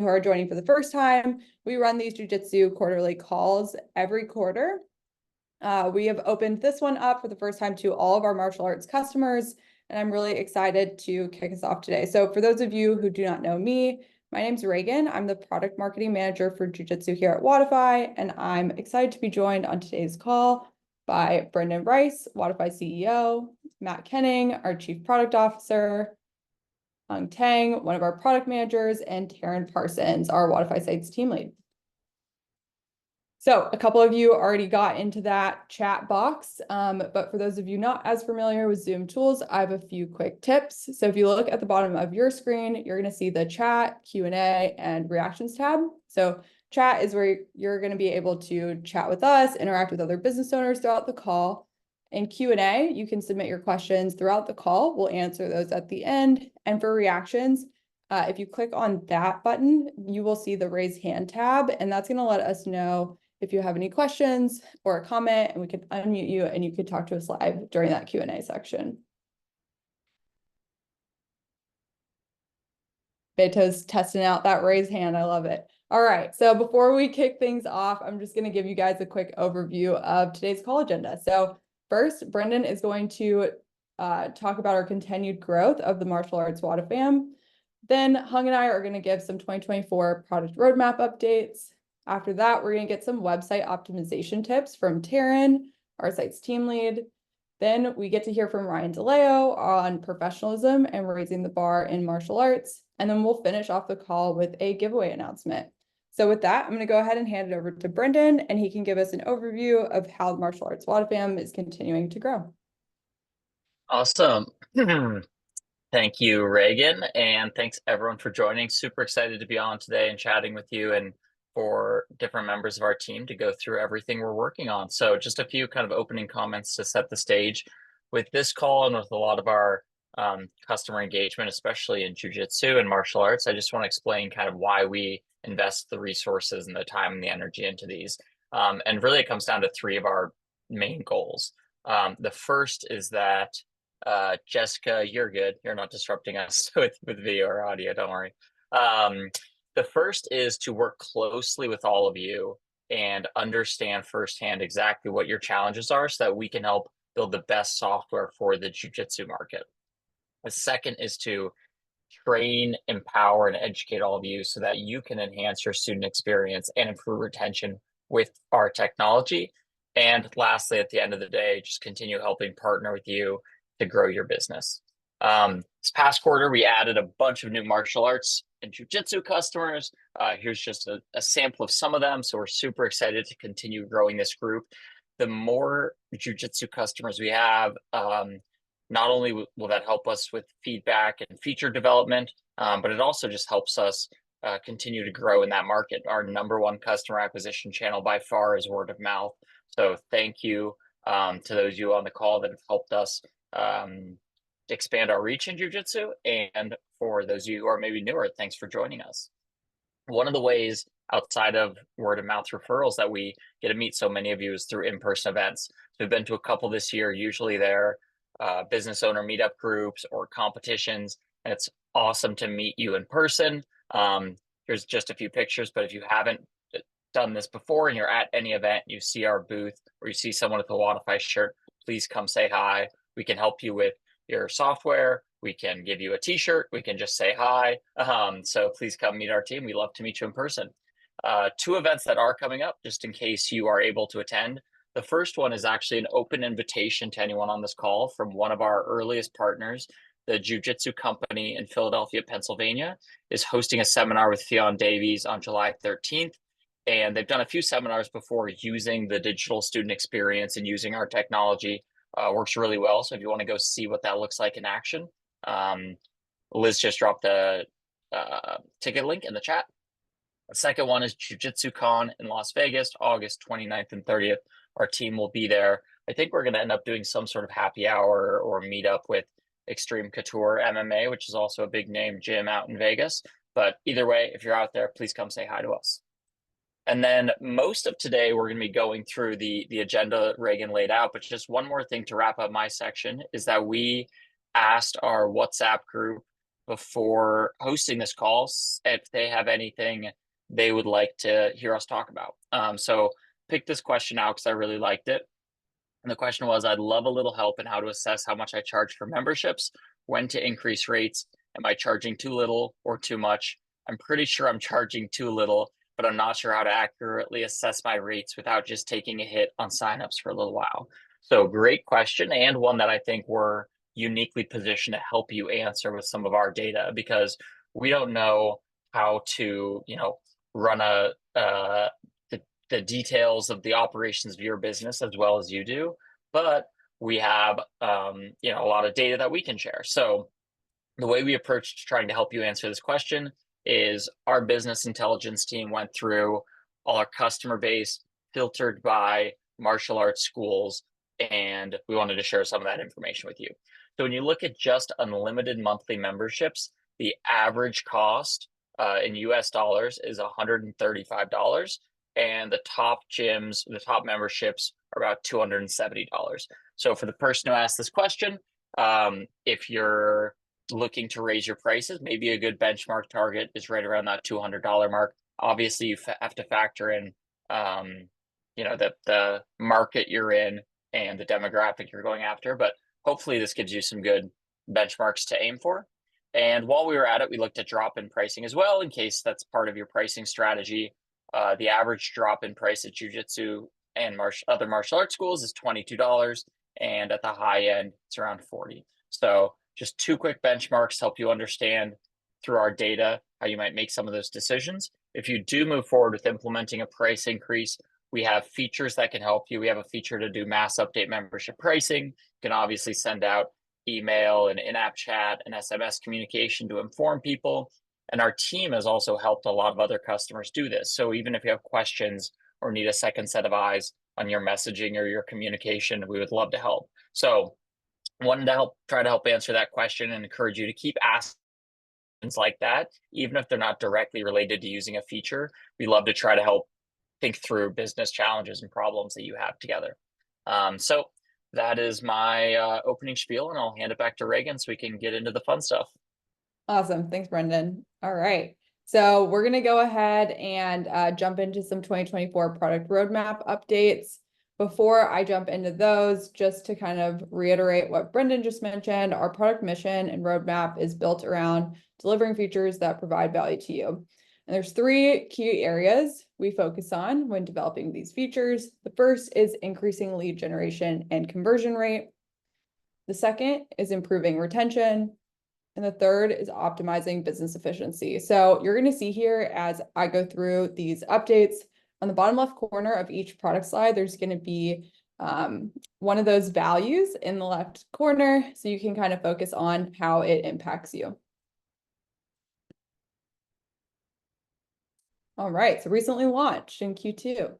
who are joining for the first time, we run these Jiu-Jitsu quarterly calls every quarter. We have opened this one up for the first time to all of our martial arts customers, and I'm really excited to kick us off today. So for those of you who do not know me, my name's Reagan. I'm the product marketing manager for Jiu-Jitsu here at Wodify, and I'm excited to be joined on today's call by Brendan Rice, Wodify CEO, Matt Kenning, our chief product officer, Hung Tang, one of our product managers, and Taryn Parsons, our Wodify sites team lead. So a couple of you already got into that chat box, but for those of you not as familiar with Zoom tools, I have a few quick tips. So if you look at the bottom of your screen, you're going to see the chat, Q&A, and reactions tab. So chat is where you're going to be able to chat with us, interact with other business owners throughout the call. In Q&A, you can submit your questions throughout the call. We'll answer those at the end. And for reactions, if you click on that button, you will see the raise hand tab, and that's going to let us know if you have any questions or a comment, and we can unmute you and you could talk to us live during that Q&A section. Beto's testing out that raised hand. I love it. All right, so before we kick things off, I'm just going to give you guys a quick overview of today's call agenda. So first, Brendan is going to talk about our continued growth of the martial arts WodiFam. Then Hung and I are going to give some 2024 product roadmap updates. After that, we're going to get some website optimization tips from Taryn, our sites team lead. Then we get to hear from Ryan Deleo on professionalism and raising the bar in martial arts. And then we'll finish off the call with a giveaway announcement. So with that, I'm going to go ahead and hand it over to Brendan, and he can give us an overview of how the martial arts WodiFam is continuing to grow. Awesome. Thank you, Reagan, and thanks everyone for joining. Super excited to be on today and chatting with you and for different members of our team to go through everything we're working on. So just a few kind of opening comments to set the stage. With this call and with a lot of our customer engagement, especially in Jiu-Jitsu and martial arts, I just want to explain kind of why we invest the resources and the time and the energy into these. And really it comes down to three of our main goals. The first is that Jessica, you're good. You're not disrupting us with video or audio. Don't worry. The first is to work closely with all of you and understand firsthand exactly what your challenges are so that we can help build the best software for the Jiu-Jitsu market. The second is to train, empower, and educate all of you so that you can enhance your student experience and improve retention with our technology. And lastly, at the end of the day, just continue helping partner with you to grow your business. This past quarter, we added a bunch of new martial arts and Jiu-Jitsu customers. Here's just a sample of some of them. So we're super excited to continue growing this group. The more Jiu-Jitsu customers we have, not only will that help us with feedback and feature development, but it also just helps us continue to grow in that market. Our number one customer acquisition channel by far is word of mouth. So thank you to those of you on the call that have helped us expand our reach in Jiu-Jitsu. And for those of you who are maybe newer, thanks for joining us. One of the ways outside of word of mouth referrals that we get to meet so many of you is through in-person events. So we've been to a couple this year. Usually they're business owner meetup groups or competitions, and it's awesome to meet you in person. Here's just a few pictures, but if you haven't done this before and you're at any event, you see our booth or you see someone with a Wodify shirt, please come say hi. We can help you with your software. We can give you a t-shirt. We can just say hi. So please come meet our team. We love to meet you in person. Two events that are coming up, just in case you are able to attend. The first one is actually an open invitation to anyone on this call from one of our earliest partners. The Jiu-Jitsu company in Philadelphia, Pennsylvania, is hosting a seminar with Fionn Davies on July 13th. And they've done a few seminars before using the digital student experience and using our technology. Works really well. So if you want to go see what that looks like in action, Liz just dropped the ticket link in the chat. The second one is Jiu-Jitsu Con in Las Vegas, August 29th and 30th. Our team will be there. I think we're going to end up doing some sort of happy hour or meetup with Extreme Couture MMA, which is also a big name gym out in Vegas. But either way, if you're out there, please come say hi to us. And then most of today, we're going to be going through the agenda that Reagan laid out. But just one more thing to wrap up my section is that we asked our WhatsApp group before hosting this call if they have anything they would like to hear us talk about. So pick this question out because I really liked it. And the question was, I'd love a little help in how to assess how much I charge for memberships, when to increase rates. Am I charging too little or too much? I'm pretty sure I'm charging too little, but I'm not sure how to accurately assess my rates without just taking a hit on signups for a little while. So great question, and one that I think we're uniquely positioned to help you answer with some of our data, because we don't know how to, run the details of the operations of your business as well as you do, but we have a lot of data that we can share. So the way we approached trying to help you answer this question is our business intelligence team went through all our customer base, filtered by martial arts schools, and we wanted to share some of that information with you. So when you look at just unlimited monthly memberships, the average cost in US dollars is $135. And the top gyms, the top memberships are about $270. So for the person who asked this question, if you're looking to raise your prices, maybe a good benchmark target is right around that $200 mark. Obviously, you have to factor in, the market you're in and the demographic you're going after. But hopefully, this gives you some good benchmarks to aim for. And while we were at it, we looked at drop-in pricing as well, in case that's part of your pricing strategy. The average drop in price at jiu-jitsu and other martial arts schools is $22, and at the high end, it's around $40. So just two quick benchmarks help you understand through our data how you might make some of those decisions. If you do move forward with implementing a price increase, we have features that can help you. We have a feature to do mass update membership pricing. You can obviously send out email and in-app chat and SMS communication to inform people. And our team has also helped a lot of other customers do this. So even if you have questions or need a second set of eyes on your messaging or your communication, we would love to help. So wanted to try to help answer that question and encourage you to keep asking things like that, even if they're not directly related to using a feature. We love to try to help think through business challenges and problems that you have together. So that is my opening spiel, and I'll hand it back to Reagan so we can get into the fun stuff. Awesome. Thanks, Brendan. All right. So we're going to go ahead and jump into some 2024 product roadmap updates. Before I jump into those, just to kind of reiterate what Brendan just mentioned, our product mission and roadmap is built around delivering features that provide value to you. And there's three key areas we focus on when developing these features. The first is increasing lead generation and conversion rate. The second is improving retention. And the third is optimizing business efficiency. So you're going to see here as I go through these updates, on the bottom left corner of each product slide, there's going to be one of those values in the left corner, so you can kind of focus on how it impacts you. All right, so recently launched in Q2.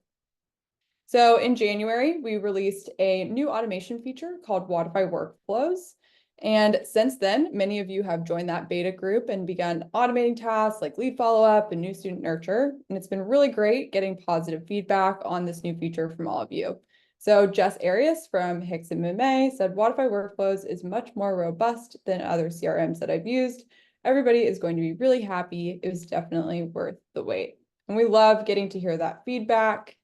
So in January, we released a new automation feature called Wodify workflows. And since then, many of you have joined that beta group and begun automating tasks like lead follow-up and new student nurture. And it's been really great getting positive feedback on this new feature from all of you. So Jess Arias from Hicks and Mimay said, Wodify workflows is much more robust than other CRMs that I've used. Everybody is going to be really happy. It was definitely worth the wait. And we love getting to hear that feedback.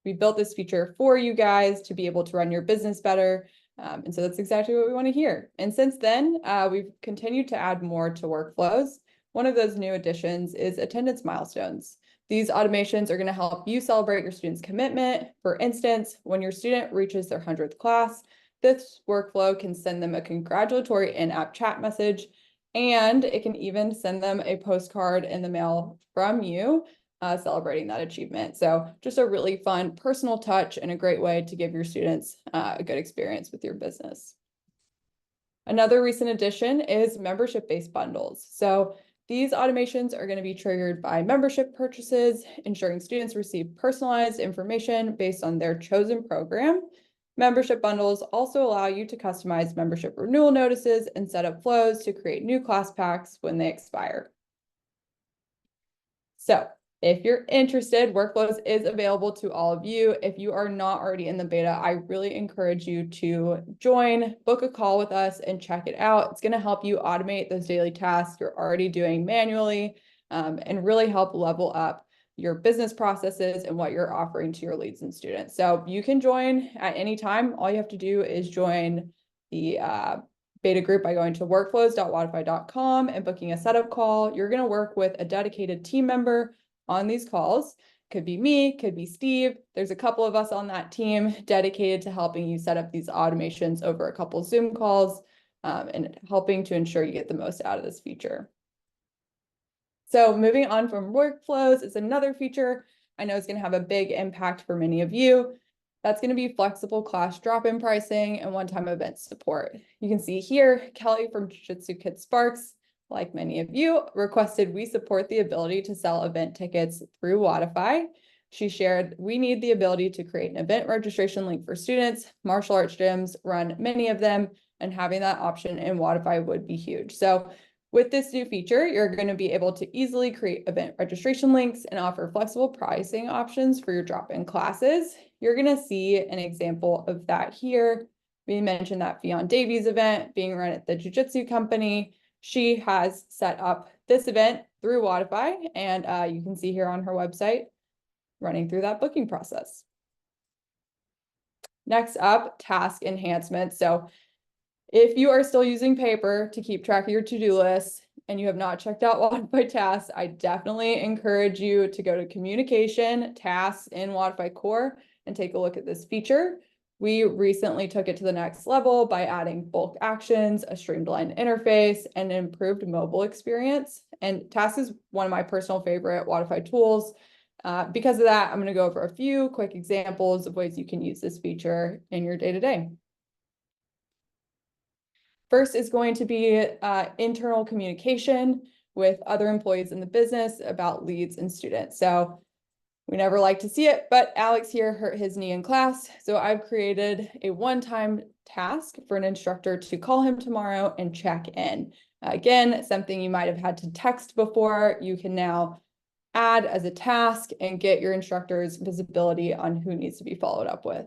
We built this feature for you guys to be able to run your business better. And so that's exactly what we want to hear. And since then, we've continued to add more to workflows. One of those new additions is attendance milestones. These automations are going to help you celebrate your student's commitment. For instance, when your student reaches their 100th class, this workflow can send them a congratulatory in-app chat message, and it can even send them a postcard in the mail from you celebrating that achievement. So just a really fun personal touch and a great way to give your students a good experience with your business. Another recent addition is membership-based bundles. So these automations are going to be triggered by membership purchases, ensuring students receive personalized information based on their chosen program. Membership bundles also allow you to customize membership renewal notices and set up flows to create new class packs when they expire. So If you're interested, Workflows is available to all of you. If you are not already in the beta, I really encourage you to join, book a call with us, and check it out. It's going to help you automate those daily tasks you're already doing manually, and really help level up your business processes and what you're offering to your leads and students. So you can join at any time. All you have to do is join the beta group by going to workflows.wodify.com and booking a setup call. You're going to work with a dedicated team member on these calls. Could be me, could be Steve. There's a couple of us on that team dedicated to helping you set up these automations over a couple Zoom calls, and helping to ensure you get the most out of this feature. So moving on from workflows is another feature I know is going to have a big impact for many of you. That's going to be flexible class drop-in pricing and one-time event support. You can see here, Kelly from Jiu-Jitsu Kid Sparks, like many of you, requested we support the ability to sell event tickets through Wodify. She shared, we need the ability to create an event registration link for students. Martial arts gyms run many of them, and having that option in Wodify would be huge. So with this new feature, you're going to be able to easily create event registration links and offer flexible pricing options for your drop-in classes. You're going to see an example of that here. We mentioned that Fionn Davies event being run at the Jiu-Jitsu company. She has set up this event through Wodify, and you can see here on her website running through that booking process. Next up, task enhancements. So if you are still using paper to keep track of your to-do list and you have not checked out Wodify tasks, I definitely encourage you to go to communication tasks in Wodify core and take a look at this feature. We recently took it to the next level by adding bulk actions, a streamlined interface, and an improved mobile experience. And Task is one of my personal favorite Wodify tools. Because of that, I'm going to go over a few quick examples of ways you can use this feature in your day-to-day. First is going to be internal communication with other employees in the business about leads and students. So we never like to see it, but Alex here hurt his knee in class. So I've created a one-time task for an instructor to call him tomorrow and check in. Again, something you might have had to text before, you can now add as a task and get your instructors visibility on who needs to be followed up with.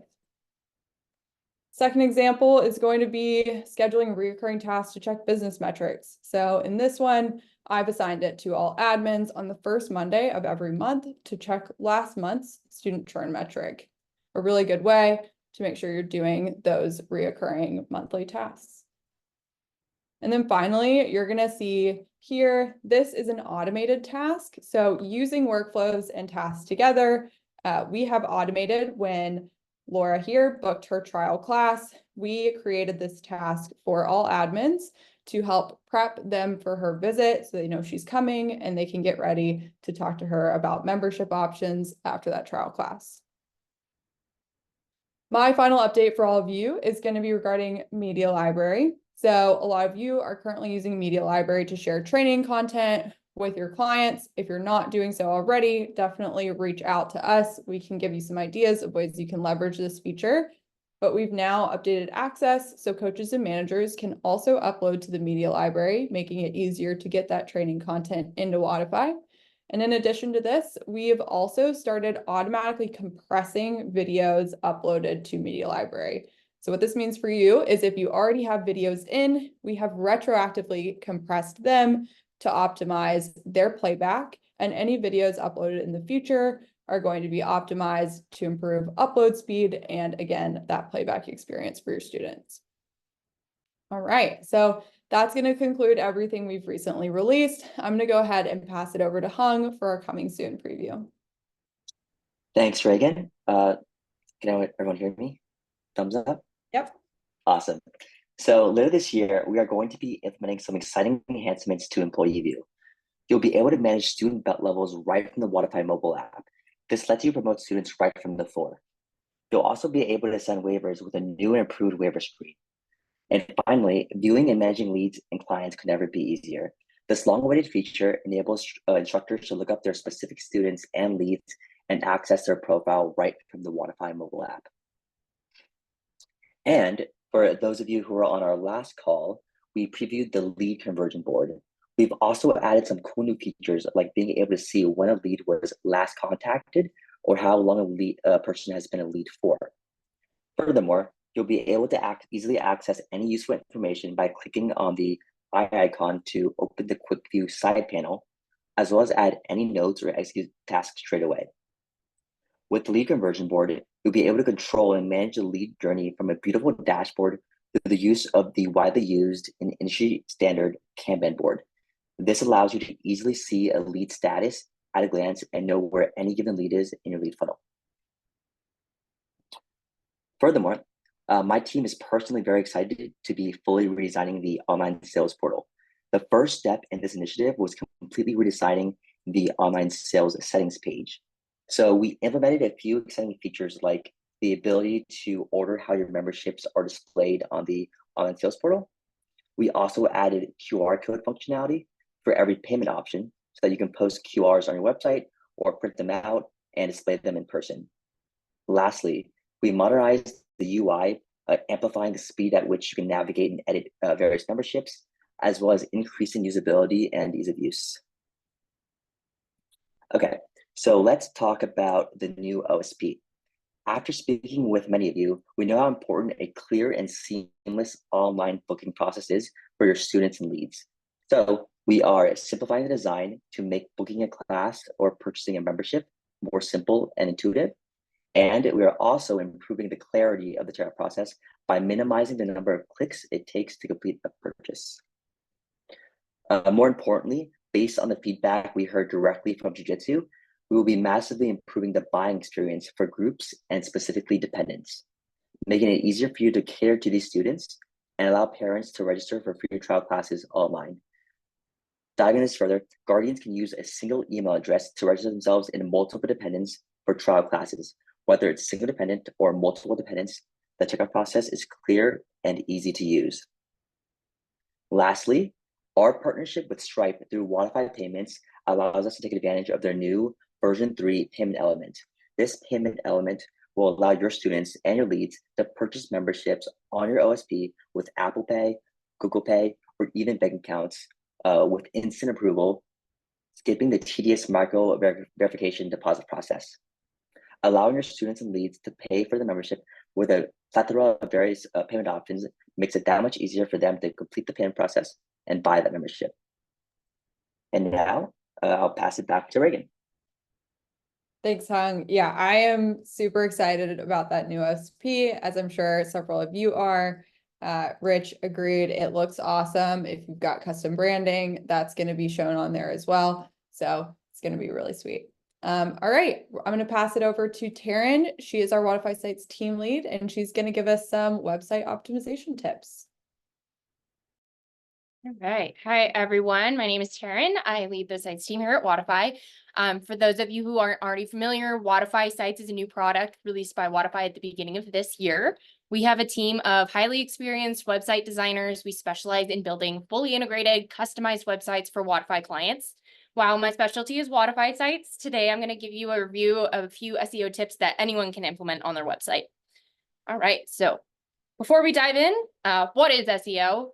Second example is going to be scheduling recurring tasks to check business metrics. So in this one, I've assigned it to all admins on the first Monday of every month to check last month's student churn metric. A really good way to make sure you're doing those reoccurring monthly tasks. And then finally, you're going to see here, this is an automated task. So using workflows and tasks together, we have automated when Laura here booked her trial class. We created this task for all admins to help prep them for her visit so they know she's coming and they can get ready to talk to her about membership options after that trial class. My final update for all of you is going to be regarding Media Library. So a lot of you are currently using Media Library to share training content with your clients. If you're not doing so already, definitely reach out to us. We can give you some ideas of ways you can leverage this feature. But we've now updated access so coaches and managers can also upload to the Media Library, making it easier to get that training content into Wodify. And in addition to this, we've also started automatically compressing videos uploaded to Media Library. So what this means for you is if you already have videos in, we have retroactively compressed them to optimize their playback, and any videos uploaded in the future are going to be optimized to improve upload speed and, again, that playback experience for your students. All right, so that's going to conclude everything we've recently released. I'm going to go ahead and pass it over to Hung for our coming soon preview. Thanks, Reagan. Can everyone hear me? Thumbs up? Yep. Awesome. So later this year, we are going to be implementing some exciting enhancements to Employee View. You'll be able to manage student belt levels right from the Wodify mobile app. This lets you promote students right from the floor. You'll also be able to send waivers with a new and improved waiver screen. And finally, viewing and managing leads and clients could never be easier. This long-awaited feature enables instructors to look up their specific students and leads and access their profile right from the Wodify mobile app. And for those of you who were on our last call, we previewed the lead conversion board. We've also added some cool new features like being able to see when a lead was last contacted or how long a person has been a lead for. Furthermore, you'll be able to easily access any useful information by clicking on the eye icon to open the quick view side panel, as well as add any notes or execute tasks straight away. With the lead conversion board, you'll be able to control and manage the lead journey from a beautiful dashboard through the use of the widely used and industry standard Kanban board. This allows you to easily see a lead status at a glance and know where any given lead is in your lead funnel. Furthermore, my team is personally very excited to be fully redesigning the online sales portal. The first step in this initiative was completely redesigning the online sales settings page. So we implemented a few exciting features like the ability to order how your memberships are displayed on the online sales portal. We also added QR code functionality for every payment option so that you can post QRs on your website or print them out and display them in person. Lastly, we modernized the UI, amplifying the speed at which you can navigate and edit various memberships, as well as increasing usability and ease of use. Okay, so let's talk about the new OSP. After speaking with many of you, we know how important a clear and seamless online booking process is for your students and leads. So we are simplifying the design to make booking a class or purchasing a membership more simple and intuitive. And we are also improving the clarity of the checkout process by minimizing the number of clicks it takes to complete a purchase. More importantly, based on the feedback we heard directly from Jiu-Jitsu, we will be massively improving the buying experience for groups and specifically dependents, making it easier for you to cater to these students and allow parents to register for free trial classes online. Diving this further, Guardians can use a single email address to register themselves in multiple dependents for trial classes. Whether it's single dependent or multiple dependents, the checkout process is clear and easy to use. Lastly, our partnership with Stripe through Wodify Payments allows us to take advantage of their new version 3 payment element. This payment element will allow your students and your leads to purchase memberships on your OSP with Apple Pay, Google Pay, or even bank accounts with instant approval, skipping the tedious micro verification deposit process. Allowing your students and leads to pay for the membership with a plethora of various payment options makes it that much easier for them to complete the payment process and buy that membership. And now I'll pass it back to Reagan. Thanks, Hung. Yeah, I am super excited about that new OSP, as I'm sure several of you are. Rich agreed. It looks awesome. If you've got custom branding, that's going to be shown on there as well. So it's going to be really sweet. All right, I'm going to pass it over to Taryn. She is our Wodify Sites team lead, and she's going to give us some website optimization tips. All right. Hi, everyone. My name is Taryn. I lead the sites team here at Wodify. For those of you who aren't already familiar, Wodify Sites is a new product released by Wodify at the beginning of this year. We have a team of highly experienced website designers. We specialize in building fully integrated, customized websites for Wodify clients. While my specialty is Wodify Sites, today I'm going to give you a review of a few SEO tips that anyone can implement on their website. All right. So before we dive in, what is SEO?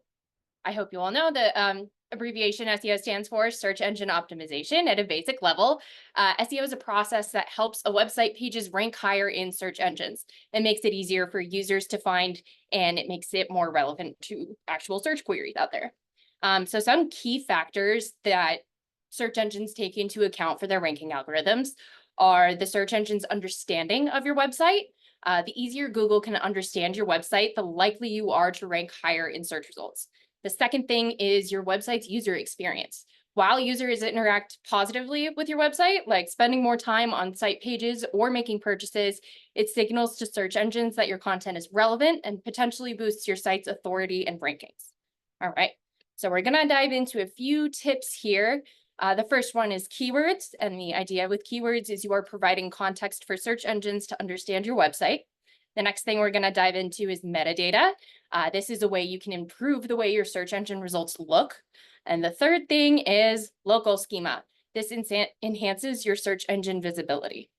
I hope you all know the abbreviation SEO stands for search engine optimization at a basic level. SEO is a process that helps a website pages rank higher in search engines. It makes it easier for users to find, and it makes it more relevant to actual search queries out there. So some key factors that search engines take into account for their ranking algorithms are the search engine's understanding of your website. The easier Google can understand your website, the likely you are to rank higher in search results. The second thing is your website's user experience. While users interact positively with your website, like spending more time on site pages or making purchases, it signals to search engines that your content is relevant and potentially boosts your site's authority and rankings. All right, so we're gonna dive into a few tips here. The first one is keywords, and the idea with keywords is you are providing context for search engines to understand your website. The next thing we're going to dive into is metadata. This is a way you can improve the way your search engine results look. And the third thing is local schema. This enhances your search engine visibility.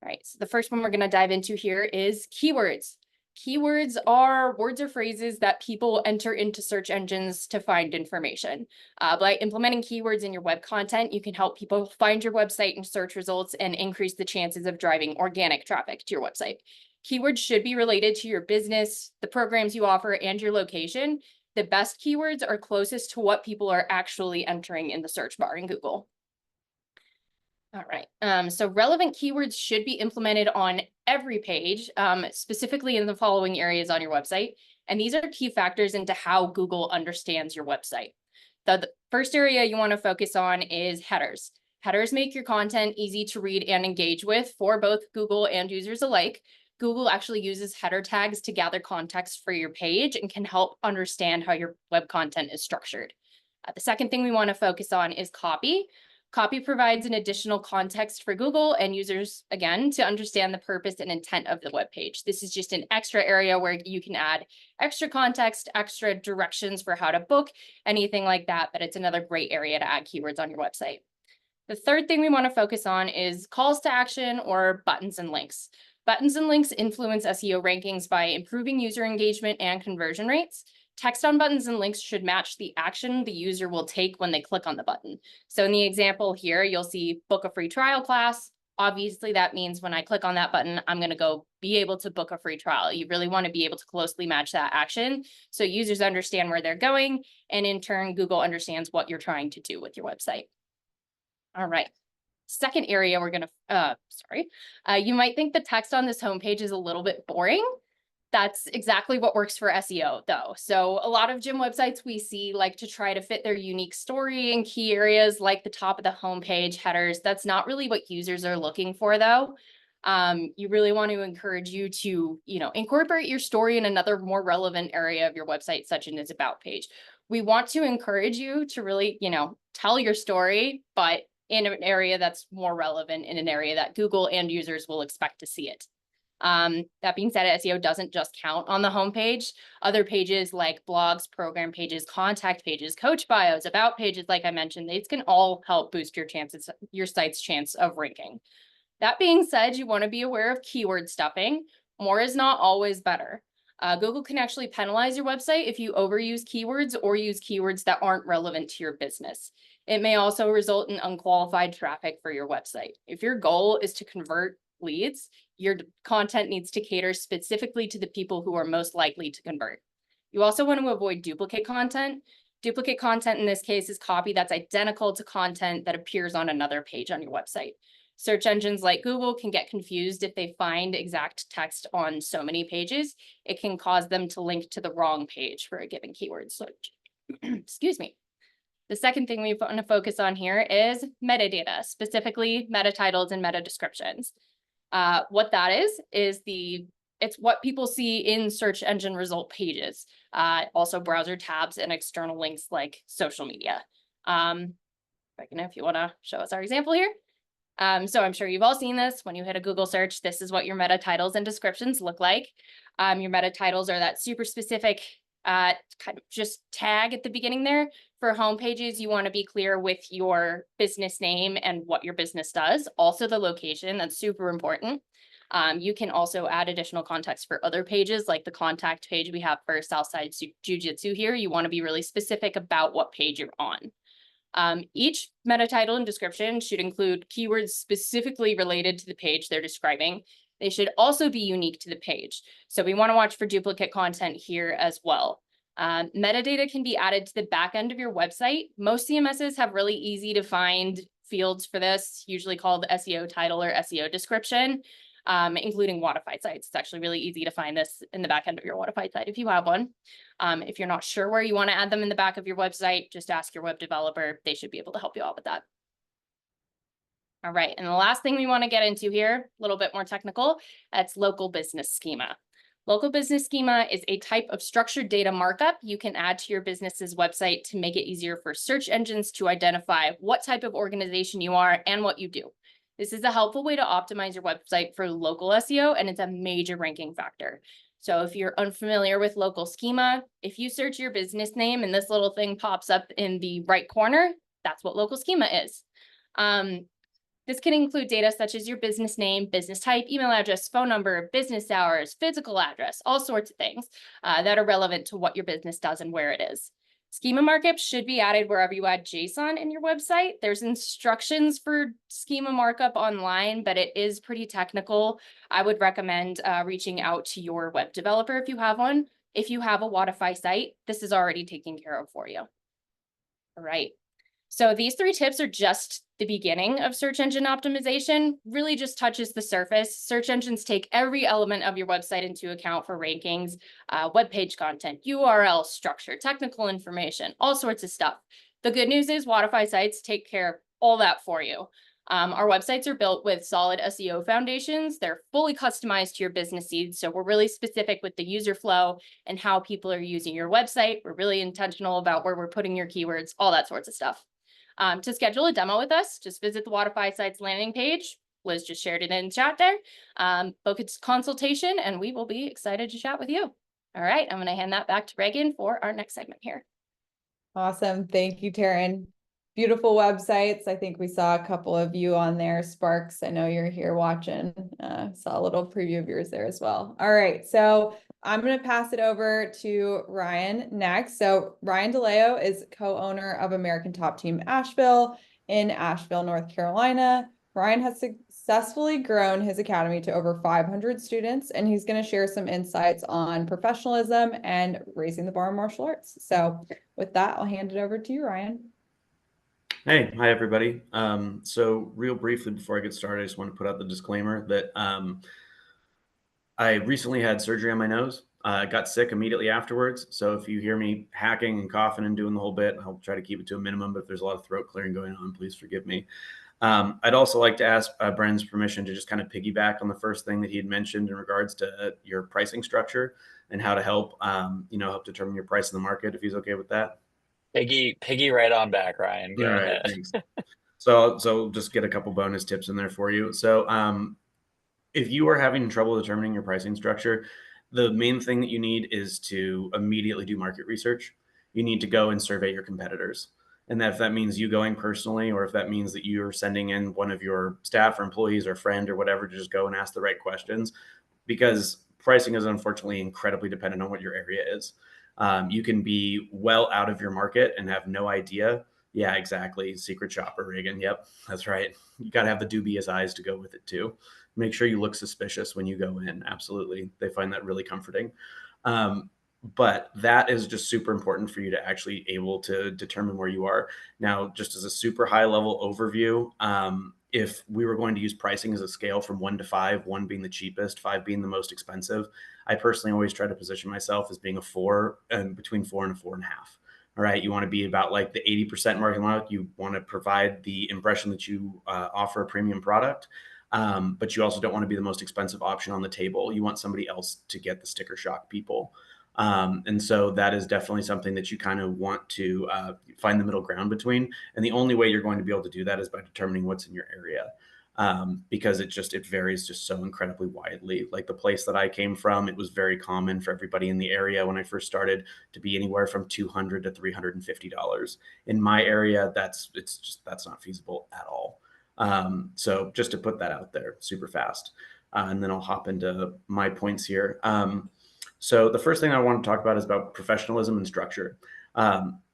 All right, so the first one we're going to dive into here is keywords. Keywords are words or phrases that people enter into search engines to find information. By implementing keywords in your web content, you can help people find your website in search results and increase the chances of driving organic traffic to your website. Keywords should be related to your business, the programs you offer, and your location. The best keywords are closest to what people are actually entering in the search bar in Google. All right, so relevant keywords should be implemented on every page, specifically in the following areas on your website. And these are key factors into how Google understands your website. The first area you want to focus on is headers. Headers make your content easy to read and engage with for both Google and users alike. Google actually uses header tags to gather context for your page and can help understand how your web content is structured. The second thing we want to focus on is copy. Copy provides an additional context for Google and users, again, to understand the purpose and intent of the web page. This is just an extra area where you can add extra context, extra directions for how to book, anything like that, but it's another great area to add keywords on your website. The third thing we want to focus on is calls to action or buttons and links. Buttons and links influence SEO rankings by improving user engagement and conversion rates. Text on buttons and links should match the action the user will take when they click on the button. So in the example here, you'll see book a free trial class. Obviously, that means when I click on that button, I'm going to go be able to book a free trial. You really want to be able to closely match that action so users understand where they're going, and in turn, Google understands what you're trying to do with your website. All right. Second area we're going to, you might think the text on this homepage is a little bit boring. That's exactly what works for SEO though. So a lot of gym websites we see like to try to fit their unique story in key areas like the top of the homepage, headers. That's not really what users are looking for though. You really want to encourage you to, incorporate your story in another more relevant area of your website, such as its about page. We want to encourage you to really, tell your story, but in an area that's more relevant, in an area that Google and users will expect to see it. That being said, SEO doesn't just count on the homepage. Other pages like blogs, program pages, contact pages, coach bios, about pages, like I mentioned, these can all help boost your site's chance of ranking. That being said, you want to be aware of keyword stuffing. More is not always better. Google can actually penalize your website if you overuse keywords or use keywords that aren't relevant to your business. It may also result in unqualified traffic for your website. If your goal is to convert leads, your content needs to cater specifically to the people who are most likely to convert. You also want to avoid duplicate content. Duplicate content in this case is copy that's identical to content that appears on another page on your website. Search engines like Google can get confused if they find exact text on so many pages. It can cause them to link to the wrong page for a given keyword search. Excuse me. The second thing we want to focus on here is metadata, specifically meta titles and meta descriptions. What that is it's what people see in search engine result pages, also browser tabs and external links like social media. If you want to show us our example here. So I'm sure you've all seen this. When you hit a Google search, this is what your meta titles and descriptions look like. Your meta titles are that super specific kind of just tag at the beginning there. For home pages, you want to be clear with your business name and what your business does. Also the location, that's super important. You can also add additional context for other pages, like the contact page we have for Southside Jiu-Jitsu here. You want to be really specific about what page you're on. Each meta title and description should include keywords specifically related to the page they're describing. They should also be unique to the page. So we want to watch for duplicate content here as well. Metadata can be added to the back end of your website. Most CMSs have really easy to find fields for this, usually called SEO title or SEO description, including Wodify sites. It's actually really easy to find this in the back end of your Wodify site if you have one. If you're not sure where you want to add them in the back of your website, just ask your web developer. They should be able to help you out with that. All right, and the last thing we want to get into here, a little bit more technical, that's local business schema. Local business schema is a type of structured data markup you can add to your business's website to make it easier for search engines to identify what type of organization you are and what you do. This is a helpful way to optimize your website for local SEO, and it's a major ranking factor. So if you're unfamiliar with local schema, if you search your business name and this little thing pops up in the right corner, that's what local schema is. This can include data such as your business name, business type, email address, phone number, business hours, physical address, all sorts of things that are relevant to what your business does and where it is. Schema markup should be added wherever you add JSON in your website. There's instructions for schema markup online, but it is pretty technical. I would recommend reaching out to your web developer if you have one. If you have a Wodify site, this is already taken care of for you. All right. So these 3 tips are just the beginning of search engine optimization, really just touches the surface. Search engines take every element of your website into account for rankings, web page content, URL structure, technical information, all sorts of stuff. The good news is Wodify sites take care of all that for you. Our websites are built with solid SEO foundations. They're fully customized to your business needs. So we're really specific with the user flow and how people are using your website. We're really intentional about where we're putting your keywords, all that sorts of stuff. To schedule a demo with us, just visit the Wodify site's landing page. Liz just shared it in chat there. Book a consultation and we will be excited to chat with you. All right, I'm going to hand that back to Reagan for our next segment here. Awesome. Thank you, Taryn. Beautiful websites. I think we saw a couple of you on there. Sparks, I know you're here watching. Saw a little preview of yours there as well. All right, so I'm going to pass it over to Ryan next. So Ryan Deleo is co-owner of American Top Team Asheville in Asheville, North Carolina. Ryan has successfully grown his academy to over 500 students, and he's going to share some insights on professionalism and raising the bar in martial arts. So with that, I'll hand it over to you, Ryan. Hey, hi everybody. So real briefly before I get started, I just want to put out the disclaimer that I recently had surgery on my nose. I got sick immediately afterwards. So if you hear me hacking and coughing and doing the whole bit, I'll try to keep it to a minimum, but if there's a lot of throat clearing going on, please forgive me. I'd also like to ask Bren's permission to just kind of piggyback on the first thing that he had mentioned in regards to your pricing structure and how to help, help determine your price in the market, if he's okay with that. Piggy right on back, Ryan. Go ahead. Thanks. So just get a couple bonus tips in there for you. So if you are having trouble determining your pricing structure, the main thing that you need is to immediately do market research. You need to go and survey your competitors. And if that means you going personally, or if that means that you're sending in one of your staff or employees or friend or whatever to just go and ask the right questions, because pricing is unfortunately incredibly dependent on what your area is. You can be well out of your market and have no idea. Yeah, exactly. Secret shopper, Reagan. Yep, that's right. You got to have the dubious eyes to go with it too. Make sure you look suspicious when you go in. Absolutely. They find that really comforting. But that is just super important for you to actually able to determine where you are. Now, just as a super high level overview, if we were going to use pricing as a scale from 1 to 5, 1 being the cheapest, 5 being the most expensive, I personally always try to position myself as being a 4, and between 4 and a 4.5. All right, you want to be about like the 80% market lot. You want to provide the impression that you offer a premium product, but you also don't want to be the most expensive option on the table. You want somebody else to get the sticker shock people. And so that is definitely something that you kind of want to find the middle ground between. And the only way you're going to be able to do that is by determining what's in your area. Because it varies just so incredibly widely. Like the place that I came from, it was very common for everybody in the area when I first started to be anywhere from $200 to $350. In my area, that's not feasible at all. So just to put that out there super fast, and then I'll hop into my points here. So the first thing I want to talk about is about professionalism and structure.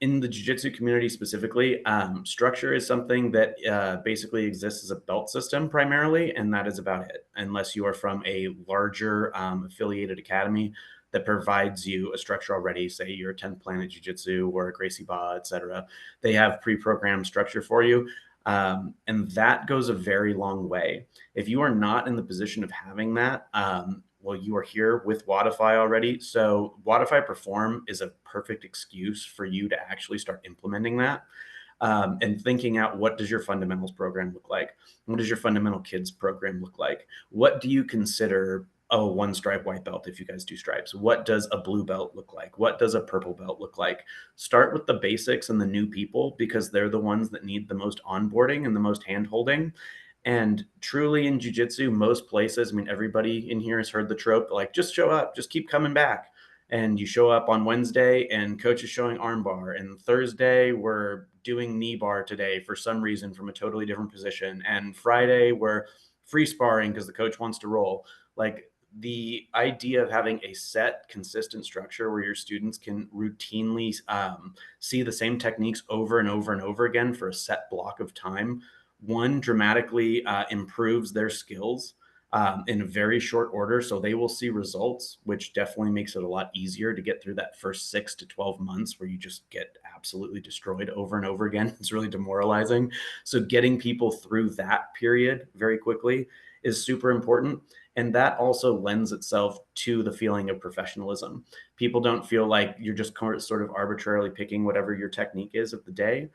In the jiu-jitsu community specifically, structure is something that basically exists as a belt system primarily, and that is about it. Unless you are from a larger affiliated academy that provides you a structure already, say you're a 10th Planet Jiu-Jitsu or a Gracie Ba, etc. They have pre-programmed structure for you. And that goes a very long way. If you are not in the position of having that, well, you are here with Wodify already. So Wodify Perform is a perfect excuse for you to actually start implementing that and thinking out, what does your fundamentals program look like? What does your fundamental kids program look like? What do you consider a 1 stripe white belt if you guys do stripes? What does a blue belt look like? What does a purple belt look like? Start with the basics and the new people, because they're the ones that need the most onboarding and the most hand-holding. And truly in jiu-jitsu, most places, I mean, everybody in here has heard the trope, like, just show up, just keep coming back. And you show up on Wednesday and coach is showing armbar, and Thursday we're doing knee bar today for some reason from a totally different position, and Friday we're free sparring because the coach wants to roll. Like, the idea of having a set, consistent structure where your students can routinely see the same techniques over and over and over again for a set block of time, one, dramatically improves their skills in a very short order. So they will see results, which definitely makes it a lot easier to get through that first 6 to 12 months where you just get absolutely destroyed over and over again. It's really demoralizing. So getting people through that period very quickly is super important. And that also lends itself to the feeling of professionalism. People don't feel like you're just sort of arbitrarily picking whatever your technique is of the day.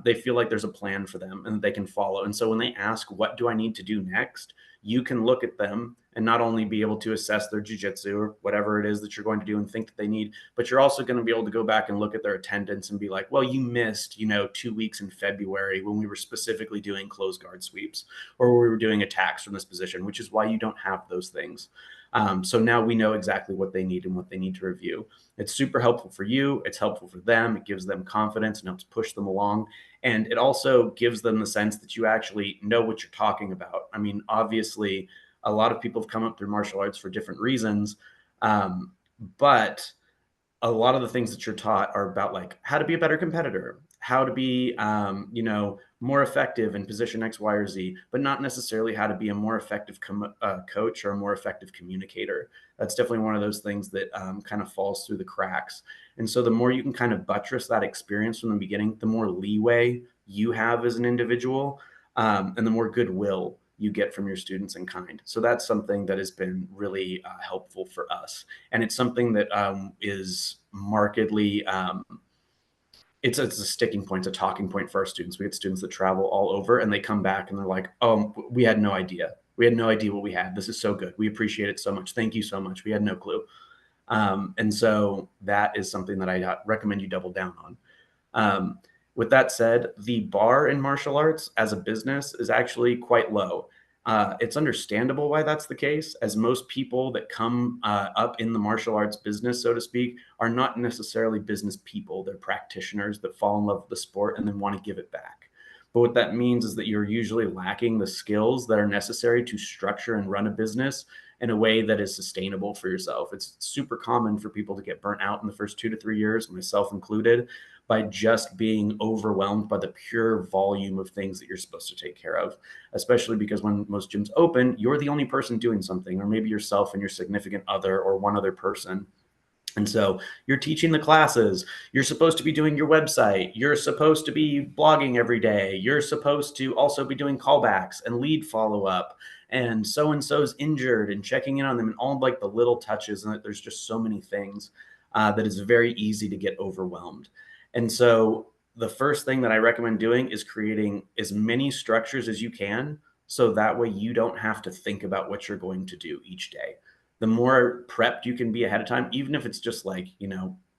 They feel like there's a plan for them and they can follow. And so when they ask, what do I need to do next? You can look at them and not only be able to assess their jiu-jitsu or whatever it is that you're going to do and think that they need, but you're also going to be able to go back and look at their attendance and be like, well, you missed, 2 weeks in February when we were specifically doing closed guard sweeps, or we were doing attacks from this position, which is why you don't have those things. So now we know exactly what they need and what they need to review. It's super helpful for you. It's helpful for them. It gives them confidence and helps push them along. And it also gives them the sense that you actually know what you're talking about. I mean, obviously, a lot of people have come up through martial arts for different reasons. But a lot of the things that you're taught are about like how to be a better competitor, how to be, more effective in position X, Y, or Z, but not necessarily how to be a more effective coach or a more effective communicator. That's definitely one of those things that kind of falls through the cracks. And so the more you can kind of buttress that experience from the beginning, the more leeway you have as an individual, and the more goodwill you get from your students in kind. So that's something that has been really helpful for us. And it's something that is markedly, it's a sticking point, it's a talking point for our students. We get students that travel all over and they come back and they're like, oh, we had no idea. We had no idea what we had. This is so good. We appreciate it so much. Thank you so much. We had no clue. And so that is something that I recommend you double down on. With that said, the bar in martial arts as a business is actually quite low. It's understandable why that's the case, as most people that come up in the martial arts business, so to speak, are not necessarily business people. They're practitioners that fall in love with the sport and then want to give it back. But what that means is that you're usually lacking the skills that are necessary to structure and run a business in a way that is sustainable for yourself. It's super common for people to get burnt out in the first 2 to 3 years, myself included, by just being overwhelmed by the pure volume of things that you're supposed to take care of, especially because when most gyms open, you're the only person doing something, or maybe yourself and your significant other or one other person. And so you're teaching the classes, you're supposed to be doing your website, you're supposed to be blogging every day, you're supposed to also be doing callbacks and lead follow-up, and so-and-so's injured and checking in on them, and all like the little touches, and there's just so many things that it's very easy to get overwhelmed. And so the first thing that I recommend doing is creating as many structures as you can, so that way you don't have to think about what you're going to do each day. The more prepped you can be ahead of time, even if it's just like,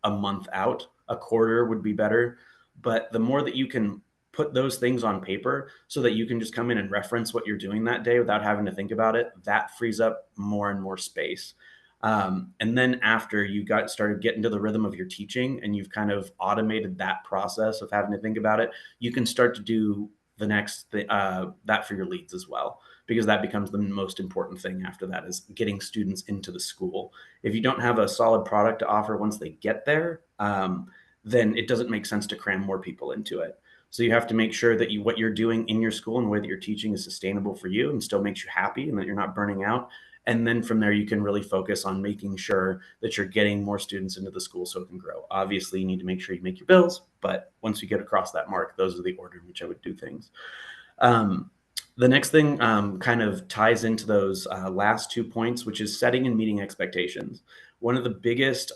a month out, a quarter would be better. But the more that you can put those things on paper so that you can just come in and reference what you're doing that day without having to think about it, that frees up more and more space. And then after you started getting to the rhythm of your teaching and you've kind of automated that process of having to think about it, you can start to do the next that for your leads as well, because that becomes the most important thing after that, is getting students into the school. If you don't have a solid product to offer once they get there, then it doesn't make sense to cram more people into it. So you have to make sure that what you're doing in your school and the way that you're teaching is sustainable for you and still makes you happy and that you're not burning out. And then from there, you can really focus on making sure that you're getting more students into the school so it can grow. Obviously, you need to make sure you make your bills, but once you get across that mark, those are the order in which I would do things. The next thing kind of ties into those last 2 points, which is setting and meeting expectations. One of the biggest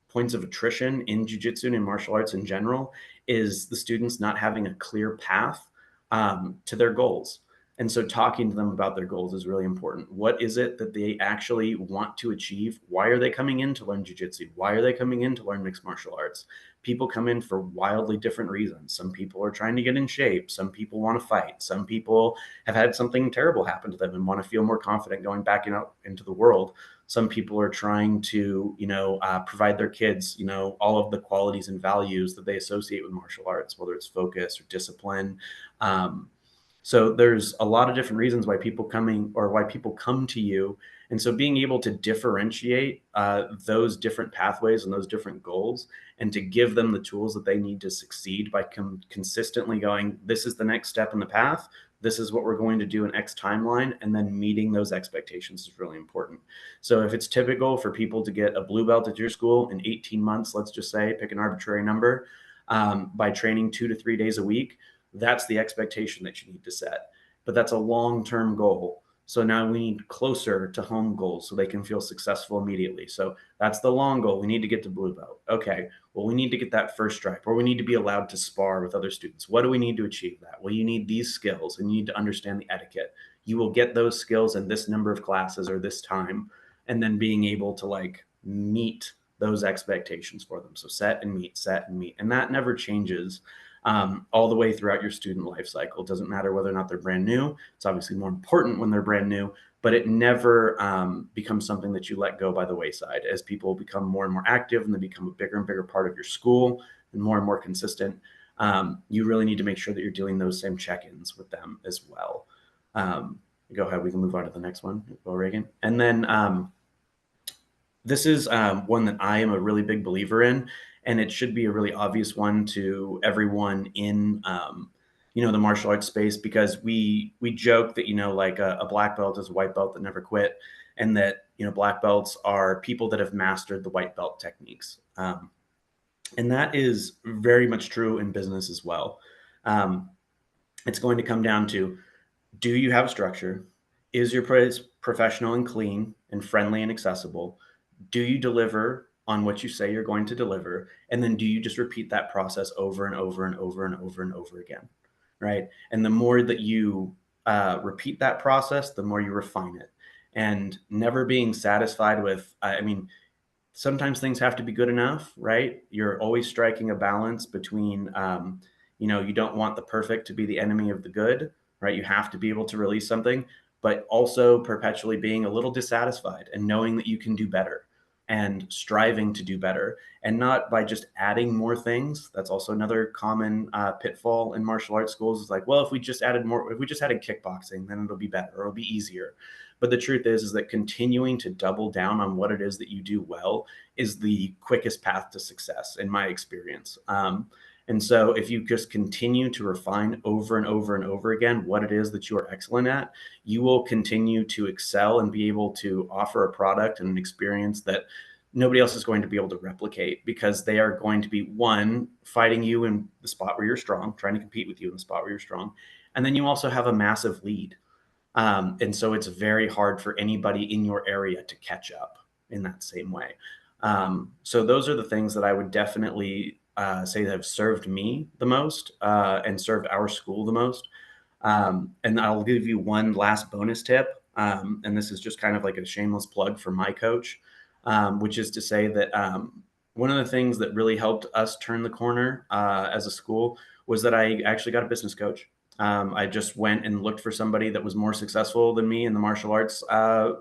points of attrition in jiu-jitsu and in martial arts in general is the students not having a clear path to their goals. And so talking to them about their goals is really important. What is it that they actually want to achieve? Why are they coming in to learn jiu-jitsu? Why are they coming in to learn mixed martial arts? People come in for wildly different reasons. Some people are trying to get in shape. Some people want to fight. Some people have had something terrible happen to them and want to feel more confident going back into the world. Some people are trying to, provide their kids, all of the qualities and values that they associate with martial arts, whether it's focus or discipline. So there's a lot of different reasons why people come to you. And so being able to differentiate those different pathways and those different goals, and to give them the tools that they need to succeed by consistently going, this is the next step in the path. This is what we're going to do in X timeline, and then meeting those expectations is really important. So if it's typical for people to get a blue belt at your school in 18 months, let's just say, pick an arbitrary number, by training 2 to 3 days a week, that's the expectation that you need to set. But that's a long-term goal. So now we need closer to home goals so they can feel successful immediately. So that's the long goal. We need to get to blue belt. Okay, well, we need to get that first stripe, or we need to be allowed to spar with other students. What do we need to achieve that? Well, you need these skills, and you need to understand the etiquette. You will get those skills in this number of classes or this time, and then being able to meet those expectations for them. So set and meet. And that never changes all the way throughout your student life cycle. It doesn't matter whether or not they're brand new. It's obviously more important when they're brand new, but it never becomes something that you let go by the wayside. As people become more and more active and they become a bigger and bigger part of your school and more consistent, you really need to make sure that you're doing those same check-ins with them as well. Go ahead, we can move on to the next one. Go, Reagan. And then this is one that I am a really big believer in, and it should be a really obvious one to everyone in the martial arts space, because we joke that a black belt is a white belt that never quit, and that black belts are people that have mastered the white belt techniques, and that is very much true in business as well. It's going to come down to, do you have structure? Is your place professional and clean and friendly and accessible? Do you deliver on what you say you're going to deliver? And then do you just repeat that process over and over and over and over and over again, right? And the more that you repeat that process, the more you refine it. And never being satisfied with, sometimes things have to be good enough, right? You're always striking a balance between, you don't want the perfect to be the enemy of the good, right? You have to be able to release something, but also perpetually being a little dissatisfied and knowing that you can do better, and striving to do better, and not by just adding more things. That's also another common pitfall in martial arts schools. Is like, well, if we just added kickboxing, then it'll be better, or it'll be easier. But the truth is that continuing to double down on what it is that you do well is the quickest path to success, in my experience. And so if you just continue to refine over and over and over again what it is that you are excellent at, you will continue to excel and be able to offer a product and an experience that nobody else is going to be able to replicate, because they are going to be, one, fighting you in the spot where you're strong, trying to compete with you in the spot where you're strong. And then you also have a massive lead. And so it's very hard for anybody in your area to catch up in that same way. So those are the things that I would definitely say that have served me the most and served our school the most. And I'll give you one last bonus tip. And this is just kind of like a shameless plug for my coach, which is to say that one of the things that really helped us turn the corner as a school was that I actually got a business coach. I just went and looked for somebody that was more successful than me in the martial arts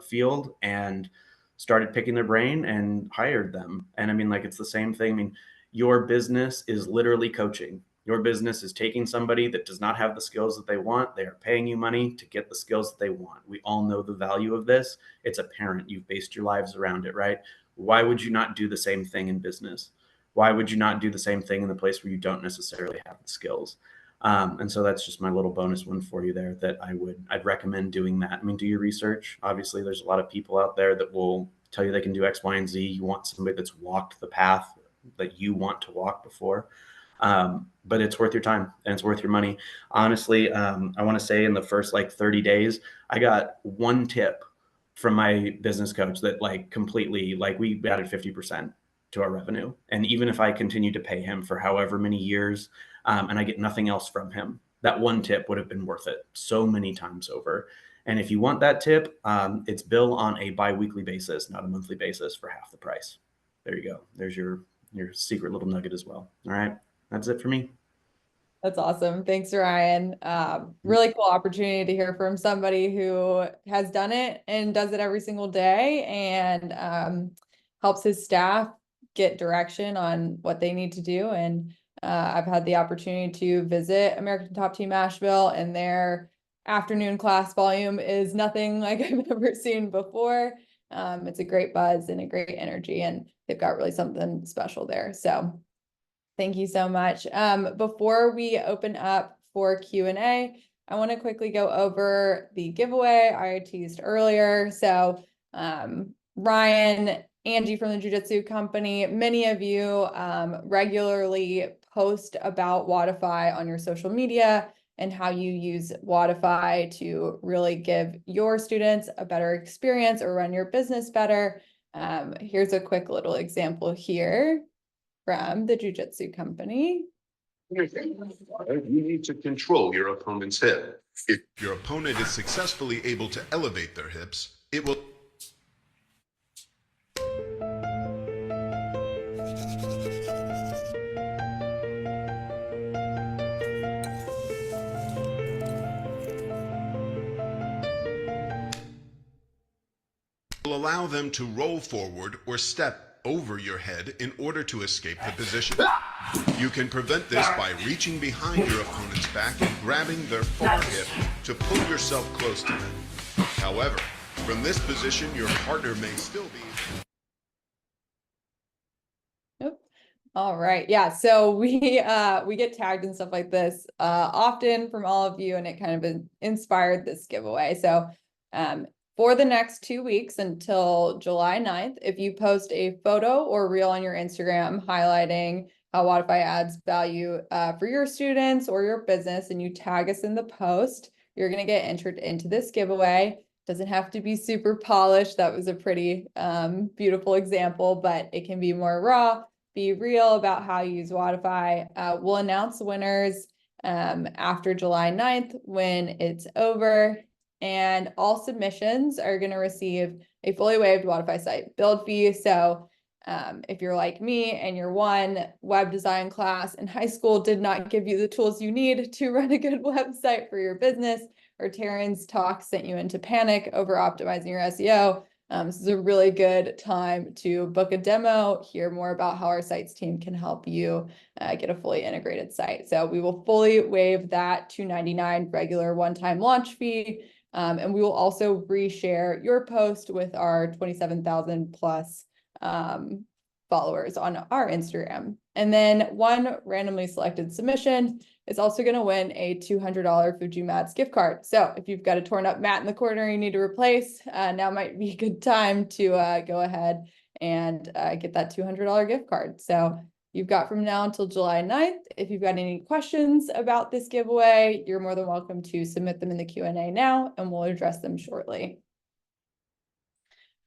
field, and started picking their brain and hired them. And it's the same thing. Your business is literally coaching. Your business is taking somebody that does not have the skills that they want. They are paying you money to get the skills that they want. We all know the value of this. It's apparent. You've based your lives around it, right? Why would you not do the same thing in business? Why would you not do the same thing in the place where you don't necessarily have the skills? And so that's just my little bonus one for you there, that I'd recommend doing that. Do your research. Obviously, there's a lot of people out there that will tell you they can do X, Y, and Z. You want somebody that's walked the path that you want to walk before. But it's worth your time and it's worth your money. Honestly, I want to say in the first 30 days, I got one tip from my business coach that completely, we added 50% to our revenue. And even if I continue to pay him for however many years, and I get nothing else from him, that one tip would have been worth it so many times over. And if you want that tip, it's bill on a bi-weekly basis, not a monthly basis, for half the price. There you go. There's your secret little nugget as well. All right. That's it for me. That's awesome. Thanks, Ryan. Really cool opportunity to hear from somebody who has done it and does it every single day and helps his staff get direction on what they need to do. And I've had the opportunity to visit American Top Team Asheville, and their afternoon class volume is nothing like I've ever seen before. It's a great buzz and a great energy, and they've got really something special there. So thank you so much. Before we open up for Q&A, I want to quickly go over the giveaway I teased earlier. So Ryan, Angie from the Jiu-Jitsu Company, many of you regularly post about Wodify on your social media and how you use Wodify to really give your students a better experience or run your business better. Here's a quick little example here from the Jiu-Jitsu Company. You need to control your opponent's hip. If your opponent is successfully able to elevate their hips, it will allow them to roll forward or step over your head in order to escape the position. You can prevent this by reaching behind your opponent's back and grabbing their far hip to pull yourself close to them. However, from this position, your partner may still be... All right. Yeah. So we get tagged and stuff like this often from all of you, and it kind of inspired this giveaway. So for the next 2 weeks until July 9th, if you post a photo or reel on your Instagram highlighting how Wodify adds value for your students or your business, and you tag us in the post, you're going to get entered into this giveaway. Doesn't have to be super polished. That was a pretty beautiful example, but it can be more raw. Be real about how you use Wodify. We'll announce winners after July 9th when it's over, and all submissions are going to receive a fully waived Wodify site build fee. So if you're like me and your one web design class in high school did not give you the tools you need to run a good website for your business, or Taryn's talk sent you into panic over optimizing your SEO, this is a really good time to book a demo, hear more about how our sites team can help you get a fully integrated site. So we will fully waive that $299 regular one-time launch fee. And we will also reshare your post with our 27,000 plus followers on our Instagram. And then one randomly selected submission is also going to win a $200 Fuji Mats gift card. So if you've got a torn up mat in the corner you need to replace, now might be a good time to go ahead and get that $200 gift card. So you've got from now until July 9th. If you've got any questions about this giveaway, you're more than welcome to submit them in the Q&A now, and we'll address them shortly.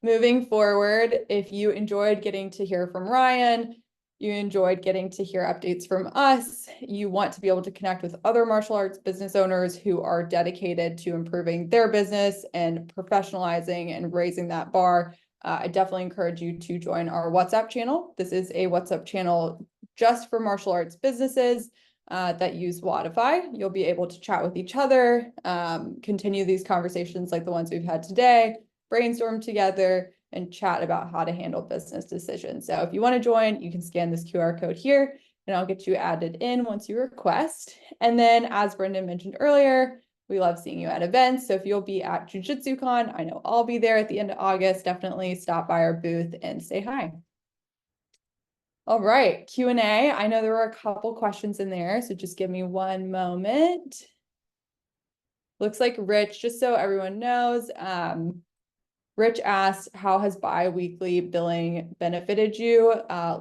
Moving forward, if you enjoyed getting to hear from Ryan, you enjoyed getting to hear updates from us, you want to be able to connect with other martial arts business owners who are dedicated to improving their business and professionalizing and raising that bar, I definitely encourage you to join our WhatsApp channel. This is a WhatsApp channel just for martial arts businesses that use Wodify. You'll be able to chat with each other, continue these conversations like the ones we've had today, brainstorm together, and chat about how to handle business decisions. So if you want to join, you can scan this QR code here, and I'll get you added in once you request. And then, as Brendan mentioned earlier, we love seeing you at events. So if you'll be at Jiu-Jitsu Con, I know I'll be there at the end of August. Definitely stop by our booth and say hi. All right, Q&A. I know there were a couple questions in there, so just give me one moment. Looks like Rich, just so everyone knows, Rich asked, how has bi-weekly billing benefited you?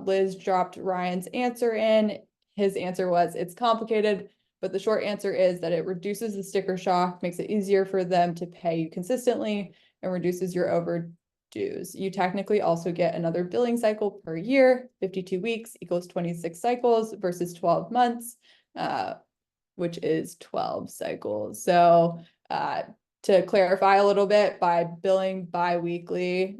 Liz dropped Ryan's answer in. His answer was, it's complicated, but the short answer is that it reduces the sticker shock, makes it easier for them to pay you consistently, and reduces your overdues. You technically also get another billing cycle per year. 52 weeks equals 26 cycles versus 12 months, which is 12 cycles. So to clarify a little bit, by billing bi-weekly,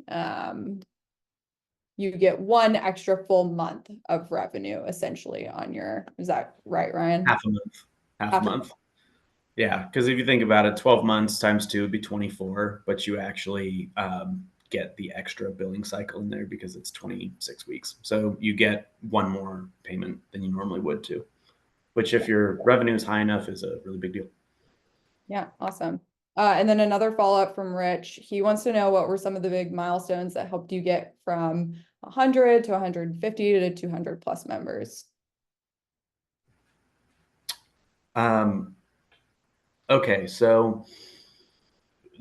you get one extra full month of revenue essentially on your, is that right, Ryan? Half a month. Half a Half a month. Yeah, because if you think about it, 12 months times 2 would be 24, but you actually get the extra billing cycle in there because it's 26 weeks. So you get one more payment than you normally would too, which if your revenue is high enough is a really big deal. Yeah, awesome. And then another follow-up from Rich. He wants to know what were some of the big milestones that helped you get from 100 to 150 to 200 plus members. Okay, so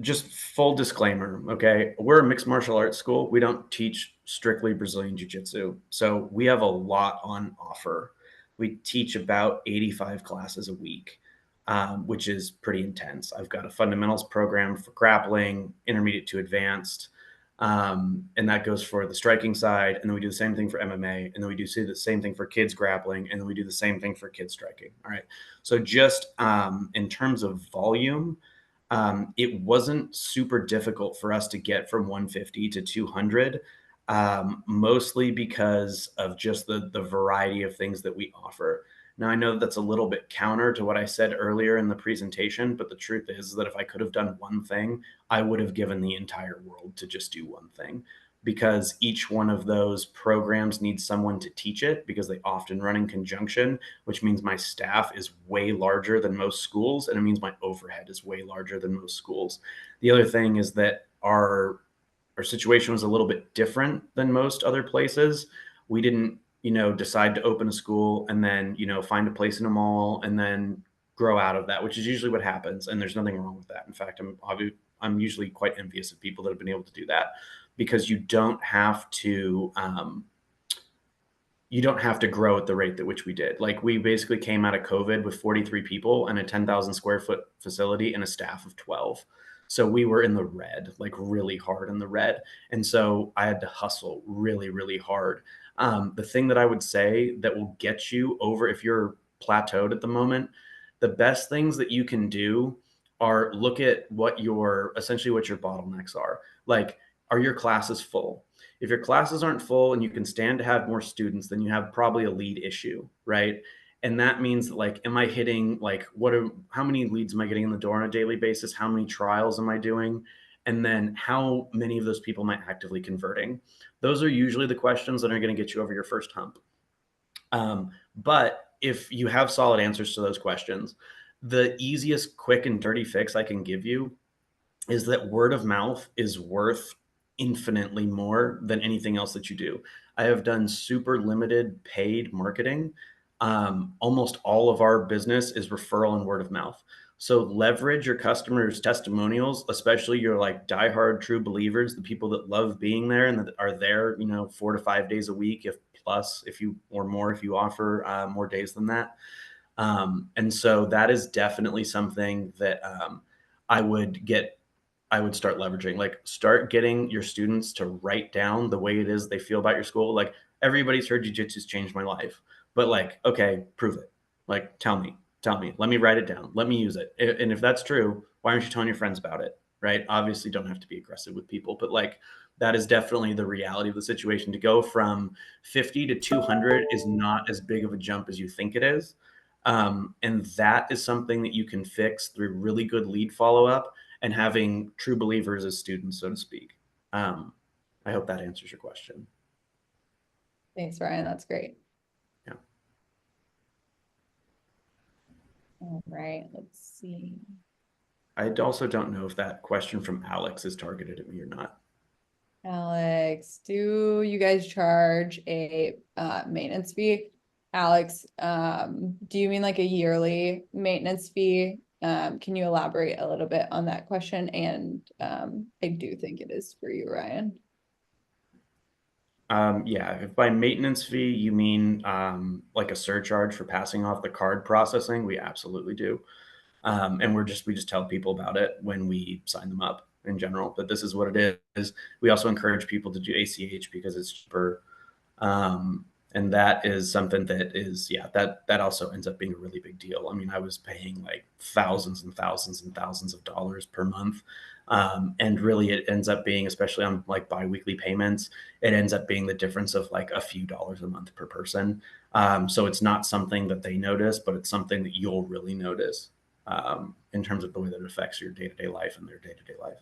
just full disclaimer, okay? We're a mixed martial arts school. We don't teach strictly Brazilian Jiu-Jitsu. So we have a lot on offer. We teach about 85 classes a week, which is pretty intense. I've got a fundamentals program for grappling, intermediate to advanced, and that goes for the striking side. And then we do the same thing for MMA, and then we do the same thing for kids grappling, and then we do the same thing for kids striking. All right. So just in terms of volume, it wasn't super difficult for us to get from 150 to 200, mostly because of just the variety of things that we offer. Now, I know that's a little bit counter to what I said earlier in the presentation, but the truth is that if I could have done one thing, I would have given the entire world to just do one thing, because each one of those programs needs someone to teach it, because they often run in conjunction, which means my staff is way larger than most schools, and it means my overhead is way larger than most schools. The other thing is that our situation was a little bit different than most other places. We didn't, decide to open a school and then, find a place in a mall and then grow out of that, which is usually what happens. And there's nothing wrong with that. In fact, I'm usually quite envious of people that have been able to do that, because you don't have to grow at the rate at which we did. Like, we basically came out of COVID with 43 people and a 10,000 square foot facility and a staff of 12. So we were in the red, like really hard in the red. And so I had to hustle really, really hard. The thing that I would say that will get you over, if you're plateaued at the moment, the best things that you can do are look at what your bottlenecks are. Like, are your classes full? If your classes aren't full and you can stand to have more students, then you have probably a lead issue, right? And that means, like, am I hitting, like, how many leads am I getting in the door on a daily basis? How many trials am I doing? And then how many of those people am I actively converting? Those are usually the questions that are going to get you over your first hump. But if you have solid answers to those questions, the easiest, quick, and dirty fix I can give you is that word of mouth is worth infinitely more than anything else that you do. I have done super limited paid marketing. Almost all of our business is referral and word of mouth. So leverage your customers' testimonials, especially your like diehard true believers, the people that love being there and that are there, 4 to 5 days a week, if you offer more days than that. And so that is definitely something that I would start leveraging. Like, start getting your students to write down the way it is they feel about your school. Like, everybody's heard jiu-jitsu's changed my life, but like, okay, prove it. Like, tell me, let me write it down. Let me use it. And if that's true, why aren't you telling your friends about it? Right? Obviously, don't have to be aggressive with people, but like, that is definitely the reality of the situation. To go from 50 to 200 is not as big of a jump as you think it is. And that is something that you can fix through really good lead follow-up and having true believers as students, so to speak. I hope that answers your question. Thanks, Ryan. That's great. Yeah. All right, let's see. I also don't know if that question from Alex is targeted at me or not. Alex, do you guys charge a maintenance fee? Alex, do you mean like a yearly maintenance fee? Can you elaborate a little bit on that question? And I do think it is for you, Ryan. Yeah, if by maintenance fee you mean like a surcharge for passing off the card processing, we absolutely do. And we just tell people about it when we sign them up in general. But this is what it is. We also encourage people to do ACH because it's cheaper. And that is something that is, yeah, that also ends up being a really big deal. I mean, I was paying like thousands and thousands and thousands of dollars per month. And really it ends up being, especially on like biweekly payments, it ends up being the difference of like a few dollars a month per person. So it's not something that they notice, but it's something that you'll really notice in terms of the way that it affects your day-to-day life and their day-to-day life.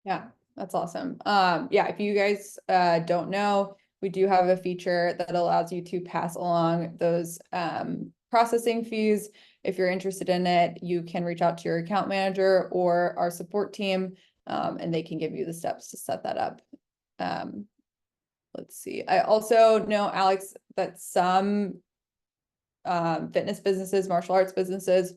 Yeah, that's awesome. Yeah, if you guys don't know, we do have a feature that allows you to pass along those processing fees. If you're interested in it, you can reach out to your account manager or our support team, and they can give you the steps to set that up. Let's see. I also know, Alex, that some fitness businesses, martial arts businesses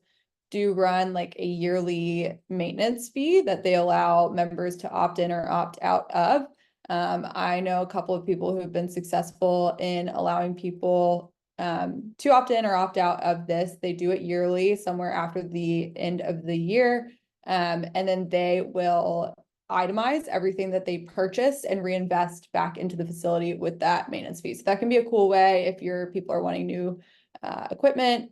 do run like a yearly maintenance fee that they allow members to opt in or opt out of. I know a couple of people who have been successful in allowing people to opt in or opt out of this. They do it yearly, somewhere after the end of the year. And then they will itemize everything that they purchased and reinvest back into the facility with that maintenance fee. So that can be a cool way if your people are wanting new equipment,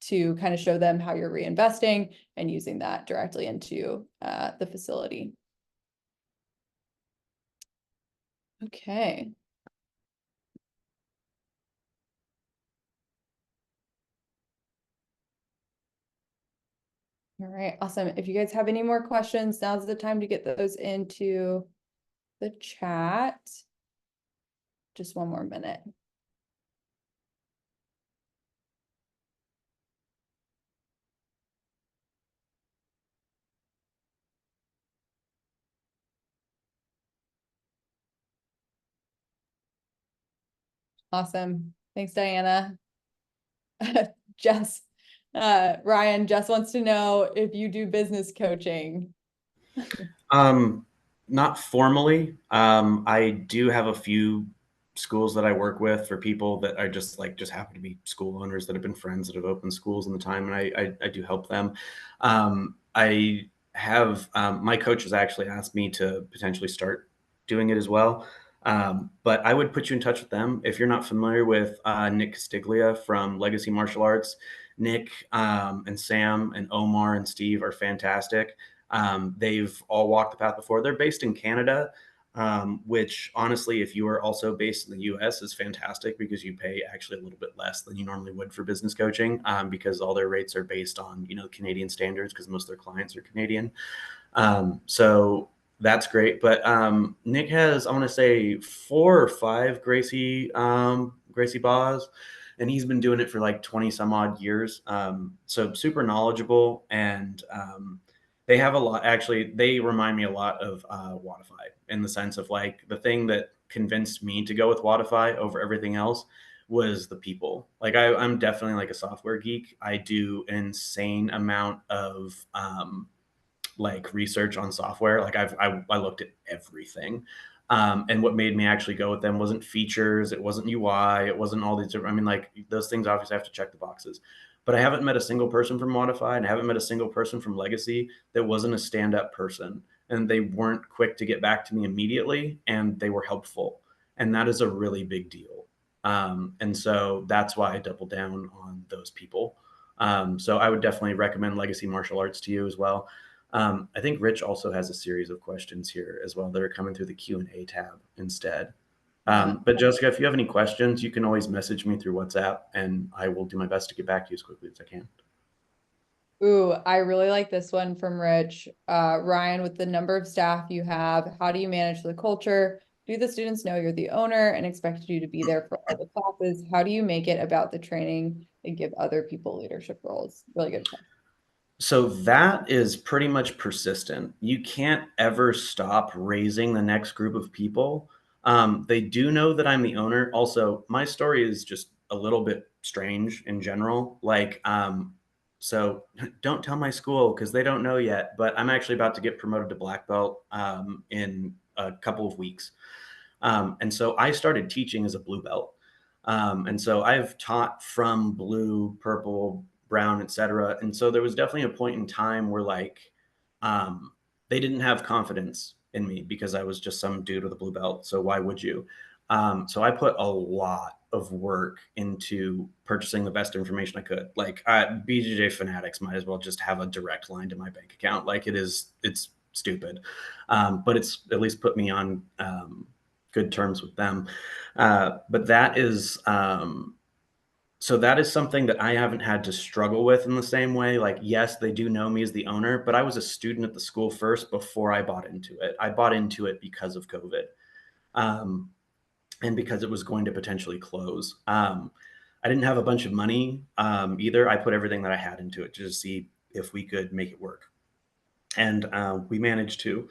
to kind of show them how you're reinvesting and using that directly into the facility. Okay. All right, awesome. If you guys have any more questions, now's the time to get those into the chat. Just one more minute. Awesome. Thanks, Diana. Jess, Ryan, Jess wants to know if you do business coaching. Not formally. I do have a few schools that I work with for people that are just happen to be school owners that have been friends that have opened schools in the time, and I do help them. I have my coach has actually asked me to potentially start doing it as well. But I would put you in touch with them if you're not familiar with Nick Castiglia from Legacy Martial Arts. Nick and Sam and Omar and Steve are fantastic. They've all walked the path before. They're based in Canada, which honestly, if you are also based in the US, is fantastic because you pay actually a little bit less than you normally would for business coaching, because all their rates are based on, Canadian standards because most of their clients are Canadian. So that's great. But Nick has, I want to say, 4 or 5 Gracie Bas, and he's been doing it for like 20 some odd years. So super knowledgeable, and they have a lot. Actually, they remind me a lot of Wodify in the sense of like the thing that convinced me to go with Wodify over everything else was the people. Like I'm definitely like a software geek. I do an insane amount of like research on software. Like I looked at everything. And what made me actually go with them wasn't features, it wasn't UI, it wasn't all these different, I mean, like those things obviously have to check the boxes. But I haven't met a single person from Wodify, and I haven't met a single person from Legacy that wasn't a stand-up person. And they weren't quick to get back to me immediately, and they were helpful. And that is a really big deal. And so that's why I doubled down on those people. So I would definitely recommend Legacy Martial Arts to you as well. I think Rich also has a series of questions here as well that are coming through the Q&A tab instead. But Jessica, if you have any questions, you can always message me through WhatsApp, and I will do my best to get back to you as quickly as I can. Ooh, I really like this one from Rich. Ryan, with the number of staff you have, how do you manage the culture? Do the students know you're the owner and expect you to be there for all the classes? How do you make it about the training and give other people leadership roles? Really good question. So that is pretty much persistent. You can't ever stop raising the next group of people. They do know that I'm the owner. Also, my story is just a little bit strange in general. Like, so don't tell my school because they don't know yet, but I'm actually about to get promoted to black belt in a couple of weeks. And so I started teaching as a blue belt. And so I've taught from blue, purple, brown, etc. And so there was definitely a point in time where like they didn't have confidence in me because I was just some dude with a blue belt. So why would you? So I put a lot of work into purchasing the best information I could. Like BJJ Fanatics might as well just have a direct line to my bank account. Like it's stupid, but it's at least put me on good terms with them. But that is so that is something that I haven't had to struggle with in the same way. Like, yes, they do know me as the owner, but I was a student at the school first before I bought into it. I bought into it because of COVID. And because it was going to potentially close. I didn't have a bunch of money either. I put everything that I had into it to just see if we could make it work. And we managed to.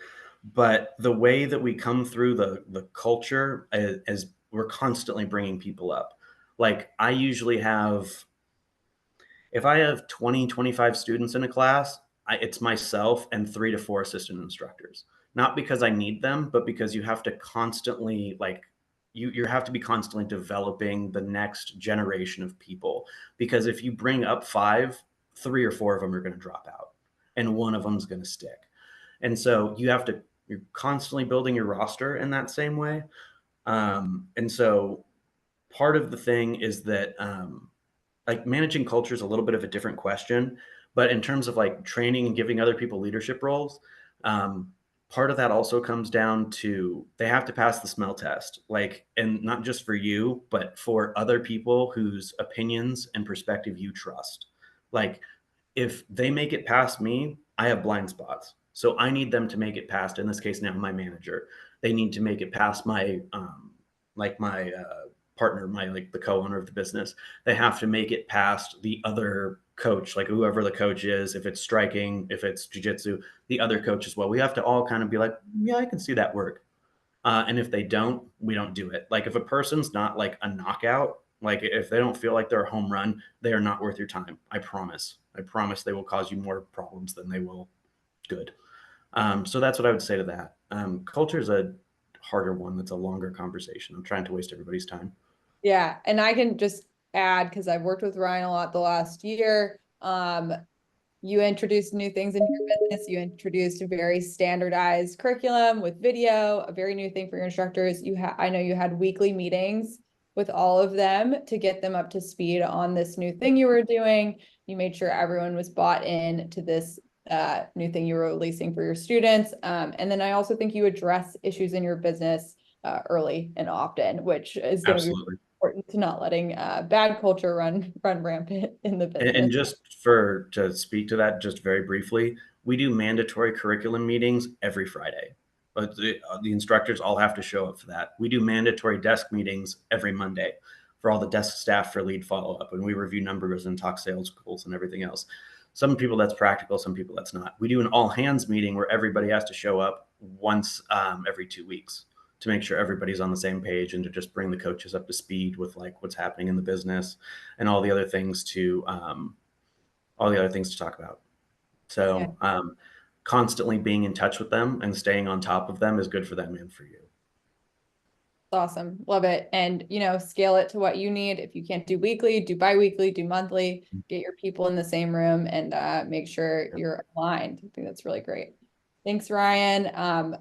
But the way that we come through the culture is we're constantly bringing people up. Like I usually have, if I have 20, 25 students in a class, it's myself and 3 to 4 assistant instructors. Not because I need them, but because you have to constantly you have to be constantly developing the next generation of people. Because if you bring up 5, 3 or 4 of them are going to drop out and one of them is going to stick. And so you're constantly building your roster in that same way. And so part of the thing is that like managing culture is a little bit of a different question, but in terms of like training and giving other people leadership roles, part of that also comes down to they have to pass the smell test, like, and not just for you, but for other people whose opinions and perspective you trust. Like if they make it past me, I have blind spots. So I need them to make it past, in this case now, my manager. They need to make it past my partner, the co-owner of the business. They have to make it past the other coach, like whoever the coach is, if it's striking, if it's jiu-jitsu, the other coach as well. We have to all kind of be like, yeah, I can see that work. And if they don't, we don't do it. Like if a person's not like a knockout, like if they don't feel like they're a home run, they are not worth your time. I promise they will cause you more problems than they will good. So that's what I would say to that. Culture is a harder one. That's a longer conversation. I'm trying to waste everybody's time. Yeah, and I can just add, because I've worked with Ryan a lot the last year. You introduced new things into your business. You introduced a very standardized curriculum with video, a very new thing for your instructors. I know you had weekly meetings with all of them to get them up to speed on this new thing you were doing. You made sure everyone was bought in to this new thing you were releasing for your students. And then I also think you address issues in your business early and often, which is going to be important to not letting bad culture run rampant in the business. And just to speak to that just very briefly, we do mandatory curriculum meetings every Friday. But the instructors all have to show up for that. We do mandatory desk meetings every Monday for all the desk staff for lead follow-up, and we review numbers and talk sales goals and everything else. Some people that's practical, some people that's not. We do an all hands meeting where everybody has to show up once every 2 weeks to make sure everybody's on the same page and to just bring the coaches up to speed with like what's happening in the business and all the other things to talk about. So constantly being in touch with them and staying on top of them is good for them and for you. Awesome. Love it. And, scale it to what you need. If you can't do weekly, do bi-weekly, do monthly, get your people in the same room and make sure you're aligned. I think that's really great. Thanks, Ryan.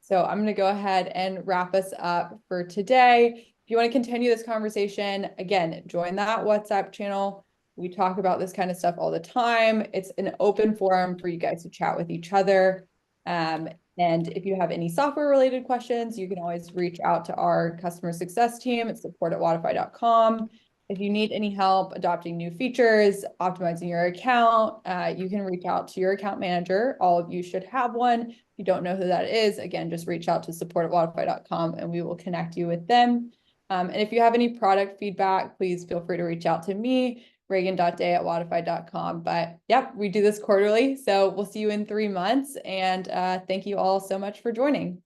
So I'm going to go ahead and wrap us up for today. If you want to continue this conversation, again, join that WhatsApp channel. We talk about this kind of stuff all the time. It's an open forum for you guys to chat with each other. And if you have any software related questions, you can always reach out to our customer success team at support@wodify.com. If you need any help adopting new features, optimizing your account, you can reach out to your account manager. All of you should have one. If you don't know who that is, again, just reach out to support@wodify.com and we will connect you with them. And if you have any product feedback, please feel free to reach out to me, reagan.day@wodify.com. But yep, we do this quarterly. So we'll see you in 3 months. And thank you all so much for joining.